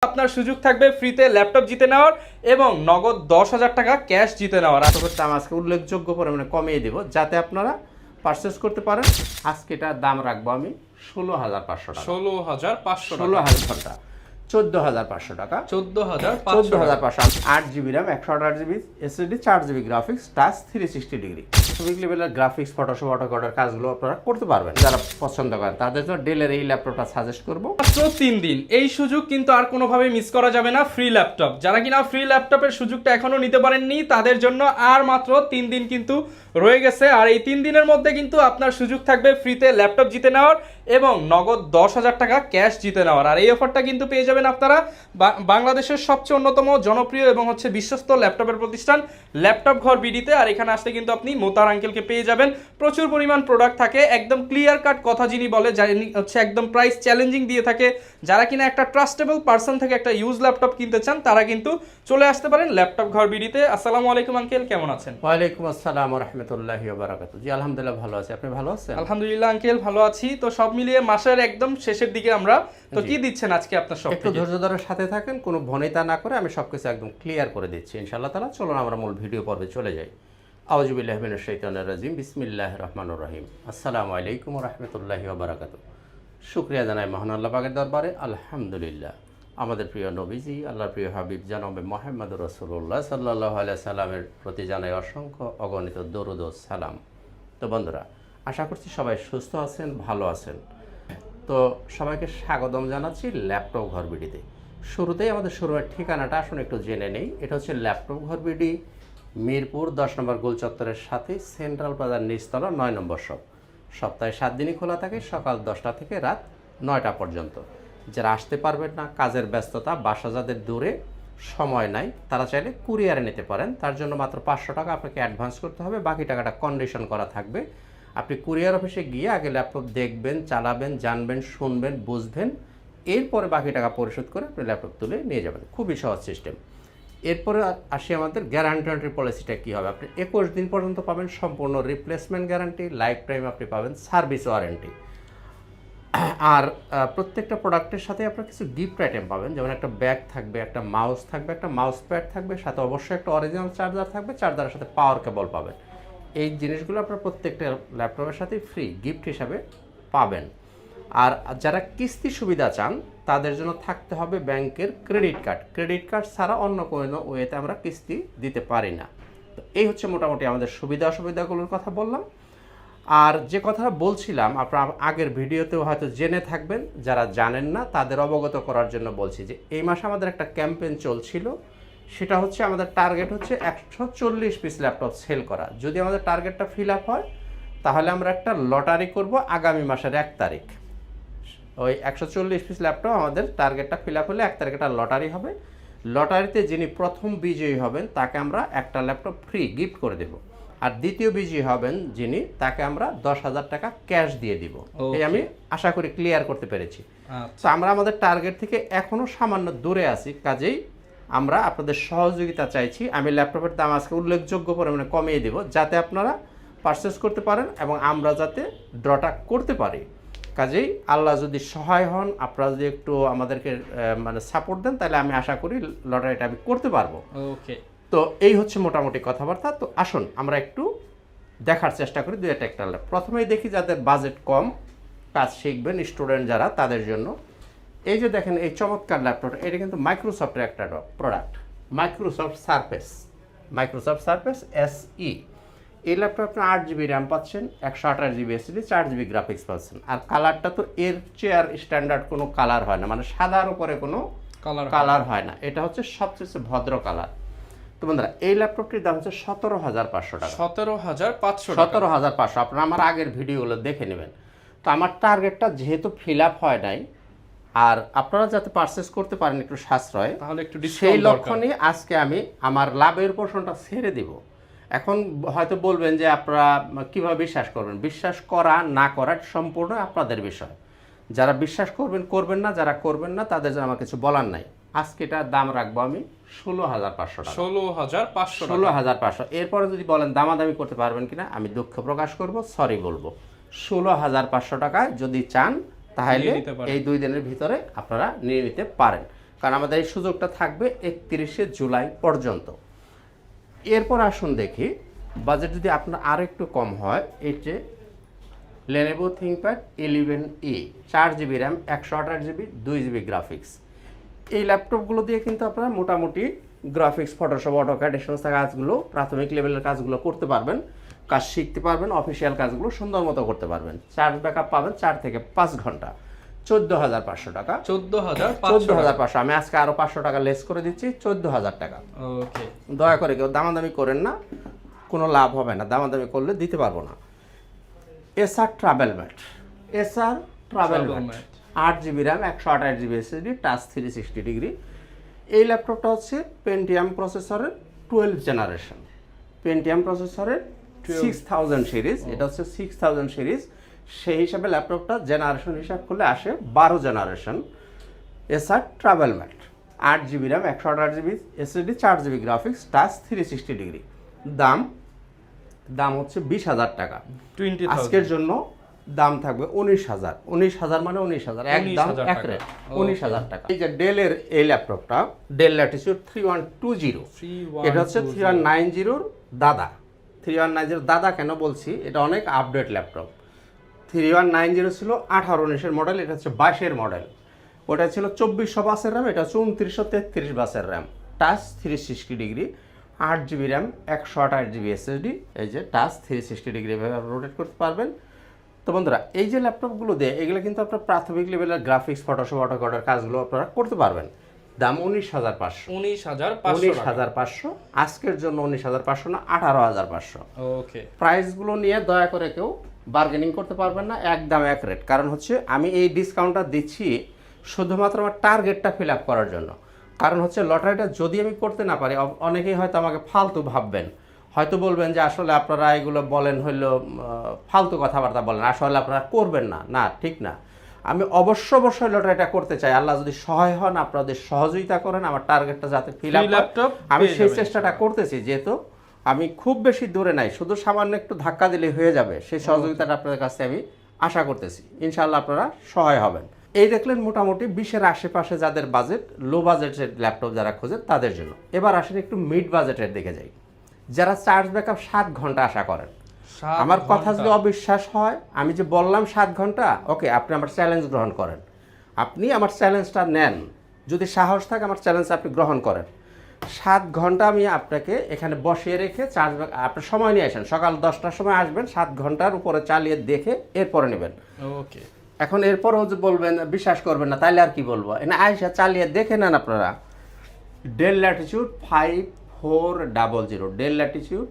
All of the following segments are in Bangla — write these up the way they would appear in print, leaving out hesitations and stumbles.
আপনার সুযোগ থাকবে ফ্রিতে ল্যাপটপ জিতে নেওয়ার এবং নগদ 10,000 টাকা ক্যাশ জিতে নেওয়ার। দাম আজকে উল্লেখযোগ্য পরিমাণে কমিয়ে দেব যাতে আপনারা পারচেস করতে পারেন। আজকে এটার দাম রাখবো আমি 16,500 টাকা। 16,500 16,000 টাকা 14,500 টাকা 14,500 8GB RAM 128GB SSD 4GB graphics touch 360 degree ছবি লেভেলের গ্রাফিক্স ফটোশপ অটোক্যাডের কাজগুলো আপনারা করতে পারবেন। যারা পছন্দ করেন তাদের জন্য ডেলের এই ল্যাপটপটা সাজেস্ট করব। মাত্র 3 দিন এই সুযোগ কিন্তু আর কোনোভাবে মিস করা যাবে না। ফ্রি ল্যাপটপ যারা কিনা ফ্রি ল্যাপটপের সুযোগটা এখনো নিতে পারেননি তাদের জন্য আর মাত্র 3 দিন কিন্তু রয়ে গেছে। আর এই 3 দিনের মধ্যে কিন্তু আপনার সুযোগ থাকবে ফ্রিতে ল্যাপটপ জিতে নেওয়ার এবং নগদ 10,000 টাকা ক্যাশ জিতে নেওয়ার। আর এই অফারটা কিন্তু পেয়ে যাবেন আপনারা বাংলাদেশের সবচেয়ে অন্যতম জনপ্রিয় এবং বিশ্বস্ত ল্যাপটপের প্রতিষ্ঠান ল্যাপটপ ঘর বিডিতে। আর এখানে আসলে কিন্তু আপনি মোতার আঙ্কেলকে পেয়ে যাবেন। প্রচুর পরিমাণ প্রোডাক্ট থাকে, একদম ক্লিয়ার কাট কথা যিনি বলে একদম প্রাইস চ্যালেঞ্জিং দিয়ে থাকে। যারা কিনা একটা ট্রাস্টেবল পার্সন থেকে একটা ইউজ ল্যাপটপ কিনতে চান তারা কিন্তু চলে আসতে পারেন ল্যাপটপ ঘর বিডিতে। আসসালামু আলাইকুম আঙ্কেল, কেমন আছেন? ওয়ালাইকুম আসসালাম ওয়া রাহমাতুল্লাহি ওয়া বারাকাতুহু। জি আলহামদুলিল্লাহ ভালো আছি, আপনি ভালো আছেন? আলহামদুলিল্লাহ আঙ্কেল ভালো আছি। তো সব মিলিয়ে মাসের একদম শেষের দিকে আমরা, তো কি দিচ্ছেন আজকে আপনার সব? একটু ধৈর্য ধরে সাথে থাকেন, কোনো ভনিতা না করে আমি সবকিছু একদম ক্লিয়ার করে দিচ্ছি ইনশাআল্লাহ তাআলা। চলুন আমরা মূল ভিডিও পর্বে চলে যাই। আউযু বিল্লাহি মিনাশ শাইতানির রাজিম, বিসমিল্লাহির রহমানির রহিম। আসসালামু আলাইকুম ওয়া রাহমাতুল্লাহি ওয়া বারাকাতুহু। শুকরিয়া জানাই মহান আল্লাহ পাকের দরবারে, আলহামদুলিল্লাহ। আমাদের প্রিয় নবীজি আল্লাহর প্রিয় হাবিব জনাবে মুহাম্মদুর রাসূলুল্লাহ সাল্লাল্লাহু আলাইহি সাল্লামের প্রতি জানাই অসংখ্য অগণিত দরুদ ও সালাম। তো বন্ধুরা, আশা করছি সবাই সুস্থ আছেন, ভালো আছেন। তো সবাইকে স্বাগতম জানাচ্ছি ল্যাপটপ ঘর বিডিতে। শুরুতেই আমাদের শোরুমের ঠিকানাটা আসুন একটু জেনে নেই। এটা হচ্ছে ল্যাপটপ ঘর বিডি, মিরপুর 10 নম্বর গোল চত্বরের সাথে সেন্ট্রাল প্লাজার নিচতলা 9 নম্বর শপ। সপ্তাহে 7 দিনই খোলা থাকে, সকাল 10টা থেকে রাত 9টা পর্যন্ত। যারা আসতে পারবেন না, কাজের ব্যস্ততা, বাসা যাদের দূরে, সময় নাই, তারা চাইলে কুরিয়ারে নিতে পারেন। তার জন্য মাত্র 500 টাকা আপনাকে অ্যাডভান্স করতে হবে, বাকি টাকাটা কন্ডিশন করা থাকবে। আপনি কুরিয়ার অফিসে গিয়ে আগে ল্যাপটপ দেখবেন, চালাবেন, জানবেন, শুনবেন, বুঝবেন, এরপরে বাকি টাকা পরিশোধ করে আপনি ল্যাপটপ তুলে নিয়ে যাবেন। খুবই সহজ সিস্টেম। এরপরে আসি আমাদের গ্যারান্টি পলিসিটা কী হবে। আপনি 21 দিন পর্যন্ত পাবেন সম্পূর্ণ রিপ্লেসমেন্ট গ্যারান্টি, লাইফ টাইম আপনি পাবেন সার্ভিস ওয়ারেন্টি। আর প্রত্যেকটা প্রোডাক্টের সাথে আপনার কিছু গিফট আইটেম পাবেন, যেমন একটা ব্যাগ থাকবে, একটা মাউস থাকবে, একটা মাউস প্যাড থাকবে, সাথে অবশ্যই একটা অরিজিনাল চার্জার থাকবে, চার্জারের সাথে পাওয়ার কেবল পাবেন। এই জিনিসগুলো আপনার প্রত্যেকটা ল্যাপটপের সাথে ফ্রি গিফট হিসাবে পাবেন। আর যারা কিস্তি সুবিধা চান তাদের জন্য থাকতে হবে ব্যাংকের ক্রেডিট কার্ড। ক্রেডিট কার্ড ছাড়া অন্য কোনো ওয়েতে আমরা কিস্তি দিতে পারি না। তো এই হচ্ছে মোটামুটি আমাদের সুবিধা অসুবিধাগুলোর কথা বললাম। আর যে কথাটা বলছিলাম আপনার আগের ভিডিওতেও হয়তো জেনে থাকবেন, যারা জানেন না তাদের অবগত করার জন্য বলছি যে এই মাসে আমাদের একটা ক্যাম্পেইন চলছিল। সেটা হচ্ছে আমাদের টার্গেট হচ্ছে 140 পিস ল্যাপটপ সেল করা। যদি আমাদের টার্গেটটা ফিল আপ হয় তাহলে আমরা একটা লটারি করব আগামী মাসের 1 তারিখ। ওই 140 পিস ল্যাপটপ আমাদের টার্গেটটা ফিল আপ হলে 1 তারিখ একটা লটারি হবে। লটারিতে যিনি প্রথম বিজয়ী হবেন তাকে আমরা একটা ল্যাপটপ ফ্রি গিফট করে দেব। আর দ্বিতীয় বিজয়ী হবেন যিনি, তাকে আমরা 10,000 টাকা ক্যাশ দিয়ে দিব। এই আমি আশা করি ক্লিয়ার করতে পেরেছি। তো আমরা আমাদের টার্গেট থেকে এখনও সামান্য দূরে আছি, কাজেই আমরা আপনাদের সহযোগিতা চাইছি। আমি ল্যাপটপের দাম আজকে উল্লেখযোগ্য পরিমাণে কমিয়ে দেব যাতে আপনারা পারচেস করতে পারেন এবং আমরা যাতে ড্রটা করতে পারি। কাজেই আল্লাহ যদি সহায় হন, আপনারা যদি একটু আমাদেরকে সাপোর্ট দেন, তাহলে আমি আশা করি লটারিটা আমি করতে পারবো। ওকে, তো এই হচ্ছে মোটামুটি কথাবার্তা। তো আসুন আমরা একটু দেখার চেষ্টা করি দুই একটা ল্যাপটপ। প্রথমেই দেখি যাদের বাজেট কম, কাজ শিখবেন, স্টুডেন্ট যারা, তাদের জন্য। এই যে দেখেন এই চমৎকার ল্যাপটপটা, এটা কিন্তু মাইক্রোসফটের একটা প্রোডাক্ট, মাইক্রোসফট সারফেস SE। এই ল্যাপটপ আপনার 8GB র্যাম পাচ্ছেন, 128GB SSD, 4GB গ্রাফিক্স পাচ্ছেন। আর কালারটা তো এর চেয়ার স্ট্যান্ডার্ড কোনো কালার হয় না, মানে সাদার উপরে কোনো কালার হয় না। এটা হচ্ছে সবচেয়ে ভদ্র কালার। তো বন্ধুরা, এই ল্যাপটপটির দাম হচ্ছে 17,500 টাকা। 17,500 আপনারা আমার আগের ভিডিওগুলো দেখে নেবেন। তো আমার টার্গেটটা যেহেতু ফিল আপ হয় নাই, আর আপনারা যাতে পারচেস করতে পারেন একটু সাশ্রয়, তাহলে একটু সেই লক্ষ্য নিয়ে আজকে আমি আমার লাভের পোর্শনটা ছেড়ে দিব। এখন হয়তো বলবেন যে আপনারা কীভাবে বিশ্বাস করবেন। বিশ্বাস করা না করা সম্পূর্ণ আপনাদের বিষয়। যারা বিশ্বাস করবেন করবেন না, যারা করবেন না তাদের জন্য আমার কিছু বলার নাই। আজকে এটার দাম রাখবো আমি 16,500 টাকা। 16,500। এরপরে যদি বলেন দামাদামি করতে পারবেন কিনা, আমি দুঃখ প্রকাশ করব, সরি বলবো। 16,500 টাকায় যদি চান তাহলে এই 2 দিনের ভিতরে আপনারা নিয়ে নিতে পারেন। কারণ আমাদের এই সুযোগটা থাকবে 31শে জুলাই পর্যন্ত। এরপর আসুন দেখি বাজেট যদি আপনার আরও একটু কম হয়, এই যে Lenovo ThinkPad 11E 4GB RAM 128GB 2GB graphics, এই ল্যাপটপগুলো দিয়ে কিন্তু আপনারা মোটামুটি গ্রাফিক্স, ফটোশপ, অটোক্যাড এই সমস্ত কাজগুলো, প্রাথমিক লেভেলের কাজগুলো করতে পারবেন, কাজ শিখতে পারবেন, অফিসিয়াল কাজগুলো সুন্দর মতো করতে পারবেন। চার্জ ব্যাকআপ পাবেন 4 থেকে 5 ঘন্টা, 14,500 টাকা। 14,500 আমি আজকে আরও 500 টাকা লেস করে দিচ্ছি, 14,000 টাকা। ওকে, দয়া করে কেউ দামাদামি করেন না, কোনো লাভ হবে না, দামাদামি করলে দিতে পারবো না। Acer TravelMate, Acer TravelMate 8GB RAM 128GB SSD, touch 360 degree. এই ল্যাপটপটা হচ্ছে পেন্টিয়াম প্রসেসরের 12 জেনারেশন, পেন্টিয়াম প্রসেসরের 6000 সিরিজ, এটা হচ্ছে 6000 সিরিজ। সেই হিসাবে ল্যাপটপটা জেনারেশন হিসাব করলে আসে 12 generation. Acer TravelMate 8GB RAM 128GB SSD, 4GB graphics, touch 360 degree. দাম হচ্ছে 20,000 টাকা। 20,000 আজকের জন্য দাম থাকবে 19,000। 19,000 মানে 19,000 একদম এক রেট, 19,000 টাকা। এই যে ডেলের এই ল্যাপটপটা, ডেল ল্যাটিটিউড 3120, এটা হচ্ছে 3190 দাদা। 3190 দাদা কেন বলছি, এটা অনেক আপডেট ল্যাপটপ। 3190 ছিল 18-19-এর মডেল, এটা হচ্ছে 22-এর মডেল। ওটা ছিল 2400 বাসের র্যাম, এটা হচ্ছে 2933 বাসের RAM, touch 360 degree, 8GB RAM 128GB SSD। এই যে টাচ 360 ডিগ্রি এভাবে রোটেট করতে পারবেন। তো বন্ধুরা, এই যে ল্যাপটপগুলো দিয়ে এগুলো কিন্তু আপনার প্রাথমিক লেভেলের গ্রাফিক্স, ফটোশপ, অটোক্যাডের কাজগুলো আপনারা করতে পারবেন। দাম 19,500। 19,500 আজকের জন্য 19,500 না, 18,500। ওকে, প্রাইসগুলো নিয়ে দয়া করে কেউ বার্গেনিং করতে পারবেন না, একদম এক রেট। কারণ হচ্ছে আমি এই ডিসকাউন্টটা দিচ্ছি শুধুমাত্র আমার টার্গেটটা ফিল আপ করার জন্য। কারণ হচ্ছে লটারিটা যদি আমি করতে না পারি, অনেকেই হয়তো আমাকে ফালতু ভাববেন, হয়তো বলবেন যে আসলে আপনারা এগুলো বলেন হইলো ফালতু কথাবার্তা বলেন, আসলে আপনারা করবেন না। না, ঠিক না। আমি অবশ্যই লটারিটা করতে চাই। আল্লাহ যদি সহায় হন, আপনাদের সহযোগিতা করেন, আমার টার্গেটটা যাতে ফিল আপ হয়, আমি সেই চেষ্টাটা করতেছি। যেহেতু আমি খুব বেশি দূরে নাই, শুধু সামান্য একটু ধাক্কা দিলে হয়ে যাবে, সেই সহযোগিতাটা আপনাদের কাছে আমি আশা করতেছি। ইনশাআল্লাহ আপনারা সহায় হবেন। এই দেখলেন মোটামুটি 20-এর আশেপাশে যাদের বাজেট, লো বাজেটের ল্যাপটপ যারা খোঁজেন তাদের জন্য। এবার আসেন একটু মিড বাজেটের দিকে যাই। যারা চার্জ ব্যাকআপ 7 ঘন্টা আশা করেন, আমার কথা যদি অবিশ্বাস হয়, আমি যে বললাম 7 ঘন্টা, ওকে, আপনি আমার চ্যালেঞ্জ গ্রহণ করেন, আপনি আমার চ্যালেঞ্জটা নেন, যদি সাহস থাকে আমার চ্যালেঞ্জ আপনি গ্রহণ করেন। 7 ঘন্টা আমি আপনাকে এখানে বসিয়ে রেখে চার্জ ব্যাক, আপনার সময় নিয়ে আসেন, সকাল 10টার সময় আসবেন, 7 ঘন্টার উপরে চালিয়ে দেখে এরপরে নেবেন। ওকে, এখন এরপরেও যে বলবেন বিশ্বাস করবেন না, তাইলে আর কি বলবো, না আয়সা চালিয়ে দেখে নেন আপনারা। Del Latitude 5400, del Latitude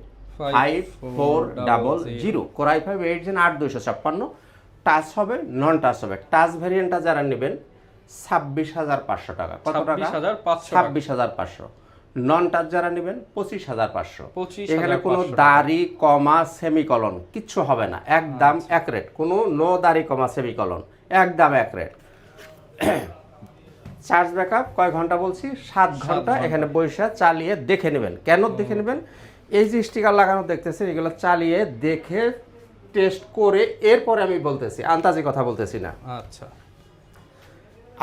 5400, core i 5 8 Gen 8256, touch হবে, নন টাচ হবে। টাচ ভ্যারিয়েন্টটা যারা নেবেন 26,500 টাকা। কত টাকা? 26,500। নন টাচ যারা নেবেন 25,500। এখানে কোনো দাড়ি কমা সেমিকলন কিচ্ছু হবে না, একদম এক রেট, কোনো নো দাড়ি কমা সেমিকলন, একদম এক রেট। চার্জ ব্যাকআপ কয় ঘন্টা বলছি? 7 ঘন্টা। এখানে বৈশা চালিয়ে দেখে নেবেন। কেন দেখে নেবেন? এই যে স্টিকার লাগানো দেখতেছেন, এগুলো চালিয়ে দেখে টেস্ট করে এরপরে আমি বলতেছি, আন্তাজি কথা বলতেছি না। আচ্ছা,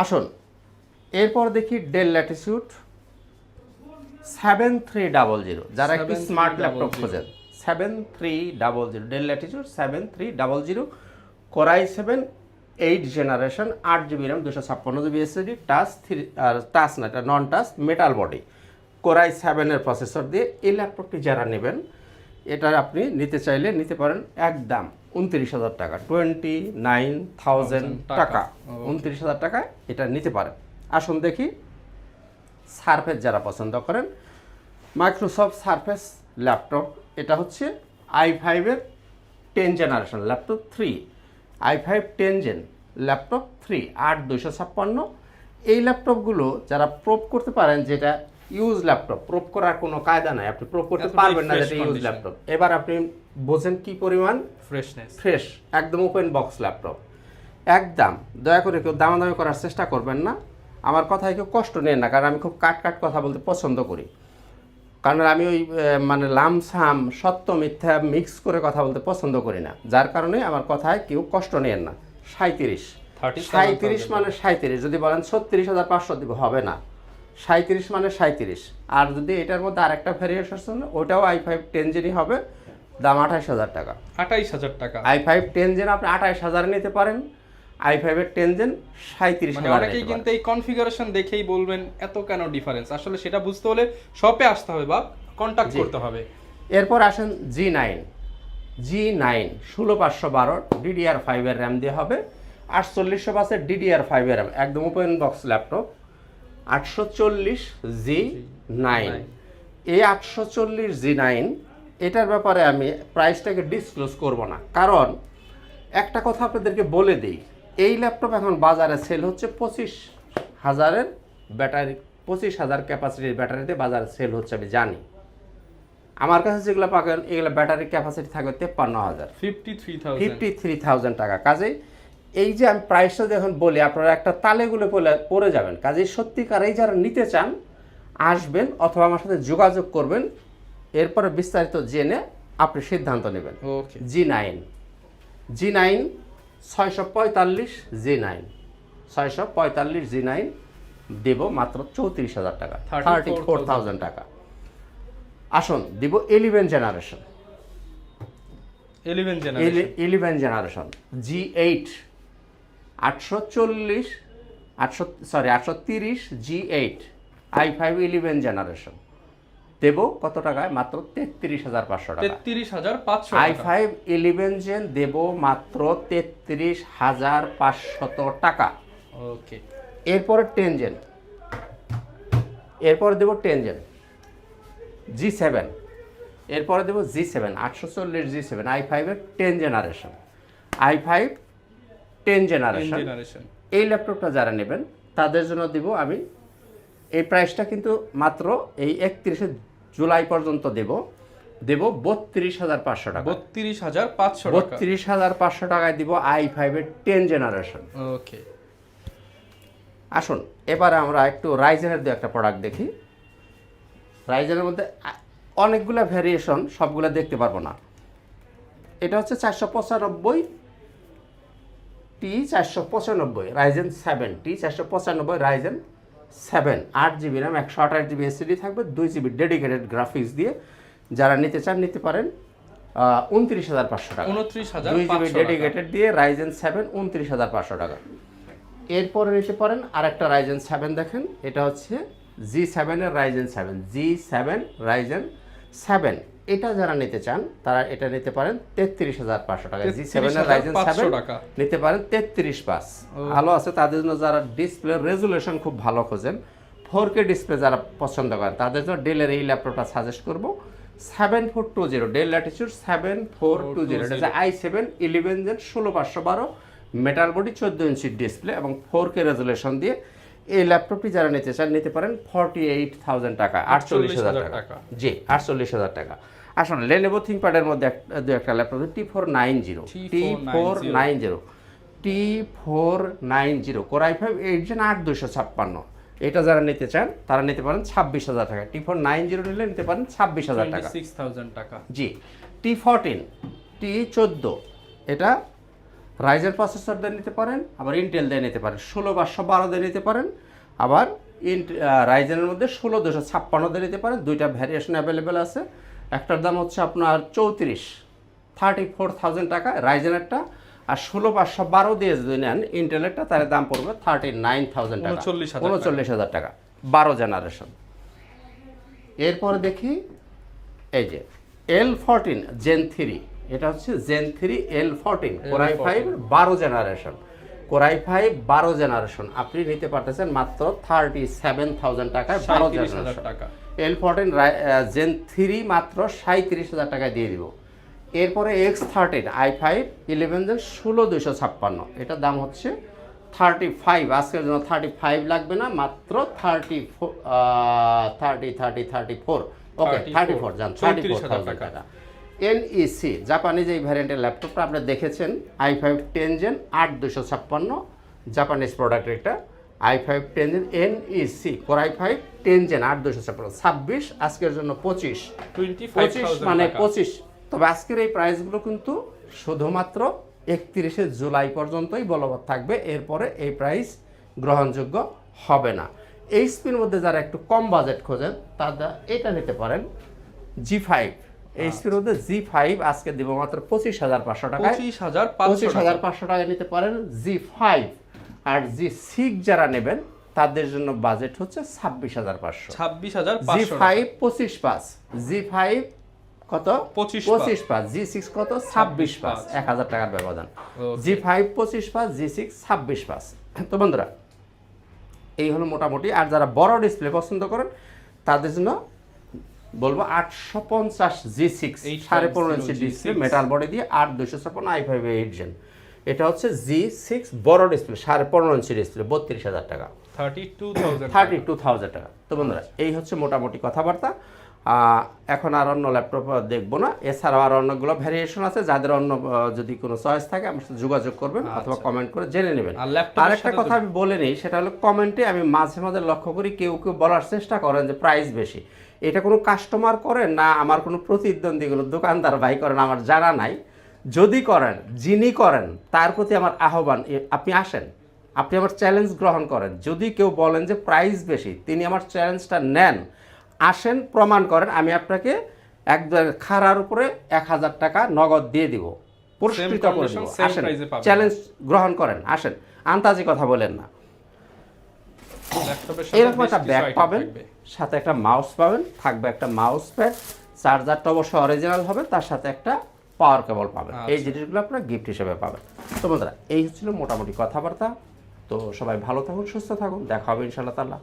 আসুন এরপর দেখি ডেল ল্যাটিটিউড 7300, যারা একটু স্মার্ট ল্যাপটপ খোঁজেন, 7300, Dell Latitude 7300, core i 7 8 generation, 8GB RAM 256GB SSD, touch touch না, এটা non touch, metal body, core i 7-এর প্রসেসর দিয়ে এই ল্যাপটপটি যারা নেবেন, এটা আপনি নিতে চাইলে নিতে পারেন একদম 29,000 টাকা, 29,000 টাকা, 29,000 টাকায় এটা নিতে পারেন। আসুন দেখি সারফেস যারা পছন্দ করেন, মাইক্রোসফট সারফেস ল্যাপটপ, এটা হচ্ছে i5-এর 10 generation laptop 3, i5 10 gen laptop 3, 8256। এই ল্যাপটপগুলো যারা প্রুভ করতে পারেন যেটা ইউজ ল্যাপটপ, প্রুভ করার কোনো কায়দা নাই, আপনি প্রুভ করতে পারবেন না যেটা ইউজ ল্যাপটপ। এবার আপনি বোঝেন কি পরিমাণ ফ্রেশ, একদম ওপেন বক্স ল্যাপটপ, একদম। দয়া করে কেউ দামাদামি করার চেষ্টা করবেন না, আমার কথায় কেউ কষ্ট নেন না, কারণ আমি খুব কাট কথা বলতে পছন্দ করি। কারণ আমি ওই মানে লামসাম সত্য মিথ্যা মিক্স করে কথা বলতে পছন্দ করি না, যার কারণে আমার কথায় কেউ কষ্ট নেন না। 37 মানে 37, যদি বলেন 36,500 দিব, হবে না, 37 মানে 37। আর যদি এটার মধ্যে আরেকটা ভ্যারিয়েশন আছে ওটাও i5 10 জেনই হবে, দাম 28,000 টাকা। 28,000 টাকা। i5 10 জেন আপনি 28,000 নিতে পারেন, i5 এর 10 জেন 37,000 মানে অনেকেই কিন্তু এই কনফিগারেশন দেখেই বলবেন এত কেন ডিফারেন্স, আসলে সেটা বুঝতে হলে শপে আসতে হবে বা কন্টাক্ট করতে হবে। এরপর আসেন G9 16512 DDR5 এর র্যাম দিয়ে হবে, 4805 এর DDR5 এর র্যাম, একদম ওপেন বক্স ল্যাপটপ। 840 G9, এই 840 G9 এটার ব্যাপারে আমি প্রাইসটাকে ডিসক্লোজ করব না, কারণ একটা কথা আপনাদেরকে বলে দিই, এই ল্যাপটপ এখন বাজারে সেল হচ্ছে 25,000-এর ব্যাটারি, 25,000 ক্যাপাসিটির ব্যাটারিতে বাজারে সেল হচ্ছে, আমি জানি। আমার কাছে যেগুলো পাবেন এগুলো ব্যাটারি ক্যাপাসিটি থাকবে 53,000, 53,000 টাকা। কাজেই এই যে আমি প্রাইসটা যখন বলি আপনারা একটা তালেগুলো পড়ে যাবেন। কাজেই সত্যিকারেই যারা নিতে চান আসবেন অথবা আমার সাথে যোগাযোগ করবেন, এরপরে বিস্তারিত জেনে আপনি সিদ্ধান্ত নেবেন। ওকে। G9 645 G9 দেব মাত্র 34,000 টাকা, 34,000 টাকা। আসুন দিব 11 generation G8 830 G8 i5 11 generation দেব কত টাকায়? মাত্র 33,500 টাকা। 33,500 i5 11 জেন দেব মাত্র 33,500 টাকা। ওকে। এরপরে 10 জেন, এরপরে দেব 10 জেন G7, এরপরে দেব G7 840 G7 i5 এর 10 জেনারেশন, i5 10 জেনারেশন। এই ল্যাপটপটা যারা নেবেন তাদের জন্য দিব আমি এই প্রাইসটা কিন্তু মাত্র এই 31 জুলাই পর্যন্ত দেব 32,500 টাকা। 32,500 টাকায় দিব i5 এর 10 জেনারেশন। ওকে। আসুন এবারে আমরা একটু রাইজেনের দু একটা প্রোডাক্ট দেখি। রাইজেনের মধ্যে অনেকগুলো ভ্যারিয়েশন, সবগুলো দেখতে পারবো না। এটা হচ্ছে 495 T495 Ryzen 7 T495 Ryzen 7 8GB RAM 128GB SSD থাকবে, 2GB ডেডিকেটেড গ্রাফিক্স দিয়ে। যারা নিতে চান নিতে পারেন 29,500 টাকা। 2GB ডেডিকেটেড দিয়ে রাইজেন 7 29,500 টাকা। এরপরে নিতে পারেন আরেকটা রাইজেন 7 দেখেন, এটা হচ্ছে G7 এর রাইজেন 7 G7 রাইজেন 7। এটা যারা নিতে চান তারা এটা নিতে পারেন 33,500 টাকা। G7 এর রাইজেন 7 নিতে পারেন 33,500। ভালো আছে তাদের জন্য যারা ডিসপ্লে রেজুলেশন খুব ভালো খোঁজেন, 4K ডিসপ্লে যারা পছন্দ করেন তাদের জন্য ডেলের এই ল্যাপটপটা সাজেস্ট করব। 7420 ডেল ল্যাটিটিউড 7420, এটা হচ্ছে i7 11 gen 16512 metal body 14 inch display এবং 4K রেজুলেশন দিয়ে এই ল্যাপটপটি যারা নিতে চান নিতে পারেন 48,000 টাকা, 48,000 টাকা। জি 48,000 টাকা। আসুন লেনোভো থিংকপ্যাডের মধ্যে দু একটা laptop T490 Core i5 8 Gen 8256। এটা যারা নিতে চান তারা নিতে পারেন 26,000 টাকা। T490 নিলে নিতে পারেন 26,000 টাকা, 26,000 টাকা। জি। T14 T14 এটা রাইজেন প্রসেসর দিয়ে নিতে পারেন, আবার ইন্টেল দিয়ে নিতে পারেন, 16512 দিয়ে নিতে পারেন, আবার রাইজেনের মধ্যে 16256 দিয়ে নিতে পারেন। দুইটা ভ্যারিয়েশন অ্যাভেলেবেল আছে। একটার দাম হচ্ছে আপনার 34,000 টাকা রাইজেনেরটা, আর 16512 দিয়ে যদি নেন ইন্টেলেরটা তার দাম পড়বে 39,000 টাকা, 39,000 টাকা, 12 জেনারেশন। এরপরে দেখি এই যে L14 Gen 3, এটা হচ্ছে Gen 3 L14 Core i5 12 generation, Core i5 12 generation আপনি নিতে পারতেছেন মাত্র 37,000 টাকায়, 12 জেনারেশন। L14 Gen 3 মাত্র 37,000 টাকায় দিয়ে দিব। এরপরে X13 i5 11 Gen 16256, এটার দাম হচ্ছে 35, আজকের জন্য 35 লাগবে না, মাত্র 34 ওকে 34 জান 34,000 টাকা। NEC জাপানিজ এই ভ্যারিয়েন্টের ল্যাপটপটা আপনি দেখেছেন, i5 10 Gen 8256 জাপানিজ প্রোডাক্ট। এটা i5 10 Gen NEC Core i5 10 Gen 8256, 26 আজকের জন্য 25 মানে 25। তবে আজকের এই প্রাইসগুলো কিন্তু শুধুমাত্র 31 জুলাই পর্যন্তই বলবৎ থাকবে, এরপরে এই প্রাইস গ্রহণযোগ্য হবে না। এইচপির মধ্যে যারা একটু কম বাজেট খোঁজেন তারা এটা নিতে পারেন G5। এইচপির মধ্যে G5 আজকে দিব মাত্র 25,500 টাকায়। 25,500 টাকায় নিতে পারেন G5। আর G6 যারা নেবেন তাদের জন্য বাজেট হচ্ছে 26,500। 26,500 G5 25/5, G5 কত 25/5, G6 কত 26/5, 1,000 টাকার ব্যবধান। G5 25/5, G6 26/5। তো বন্ধুরা এই হলো মোটামুটি। আর যারা বড় ডিসপ্লে পছন্দ করেন তাদের জন্য বলবো 850 G6 15.5 inch display metal body দিয়ে 8256 i5 8 জেন। এটা হচ্ছে G6 বড় ডিসপ্লে 15.5 ইঞ্চি ডিসপ্লে 32,000 টাকা, 32,000 টাকা। তো বন্ধুরা এই হচ্ছে মোটামুটি কথাবার্তা। এখন আর অন্য ল্যাপটপ দেখবো না, এছাড়াও আর অন্যগুলো ভ্যারিয়েশন আছে। যাদের অন্য যদি কোনো চয়েস থাকে আমার সাথে যোগাযোগ করবেন অথবা কমেন্ট করে জেনে নেবেন। আর একটা কথা আমি বলে নিই, সেটা হলো কমেন্টে আমি মাঝে মাঝে লক্ষ্য করি কেউ বলার চেষ্টা করেন যে প্রাইস বেশি। এটা কোনো কাস্টমার করেন না আমার কোনো প্রতিদ্বন্দ্বী কোনো দোকানদার ভাই করেন আমার জানা নাই। যদি করেন, যিনি করেন তার প্রতি আমার আহ্বান, আপনি আসেন, আপনি আমার চ্যালেঞ্জ গ্রহণ করেন। যদি কেউ বলেন যে প্রাইস বেশি, তিনি আমার চ্যালেঞ্জটা নেন, আসেন, প্রমাণ করেন, আমি আপনাকে একদম খাড়ার উপরে 1,000 টাকা নগদ দিয়ে দিব, পুরস্কৃত করে দিব। আসেন, চ্যালেঞ্জ গ্রহণ করেন, আসেন, আন্তাজি কথা বলেন না। এরকম একটা ব্যাগ পাবেন, সাথে একটা মাউস পাবেন, থাকবে একটা মাউস প্যাড, চার্জারটা অবশ্যই অরিজিনাল হবে, তার সাথে একটা পাওয়ার কেবল পাবেন। এই জিনিসগুলো আপনারা গিফট হিসেবে পাবেন। তো বন্ধুরা এই হচ্ছিল মোটামুটি কথাবার্তা। তো সবাই ভালো থাকুন, সুস্থ থাকুন, দেখা হবে ইনশাআল্লাহ তাআলা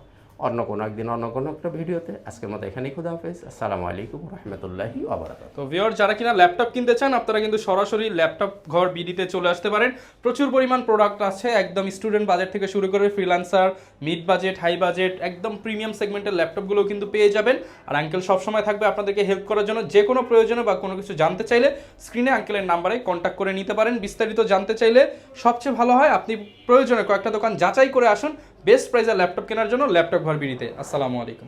অন্য কোনো একদিন অন্য কোনো একটা ভিডিওতে। আজকের মতো এখানেই, খুদা হাফেজ, আসসালামু আলাইকুম রাহমাতুল্লাহি ওয়া বারাকাতুহু। তো ভিউয়ার যারা কিনা ল্যাপটপ কিনতে চান আপনারা কিন্তু সরাসরি ল্যাপটপ ঘর বিডিতে চলে আসতে পারেন। প্রচুর পরিমাণ প্রোডাক্ট আছে, একদম স্টুডেন্ট বাজেট থেকে শুরু করে freelancer, mid budget, high budget, একদম প্রিমিয়াম সেগমেন্টের ল্যাপটপগুলো কিন্তু পেয়ে যাবেন। আর আঙ্কেল সবসময় থাকবে আপনাদেরকে হেল্প করার জন্য। যে কোনো প্রয়োজনে বা কোনো কিছু জানতে চাইলে স্ক্রিনে আঙ্কেলের নাম্বারে কন্ট্যাক্ট করে নিতে পারেন। বিস্তারিত জানতে চাইলে সবচেয়ে ভালো হয় আপনি প্রয়োজনে কয়েকটা দোকান যাচাই করে আসুন বেস্ট প্রাইসে ল্যাপটপ কেনার জন্য ল্যাপটপ ঘর বিডিতে। আসসালামু আলাইকুম।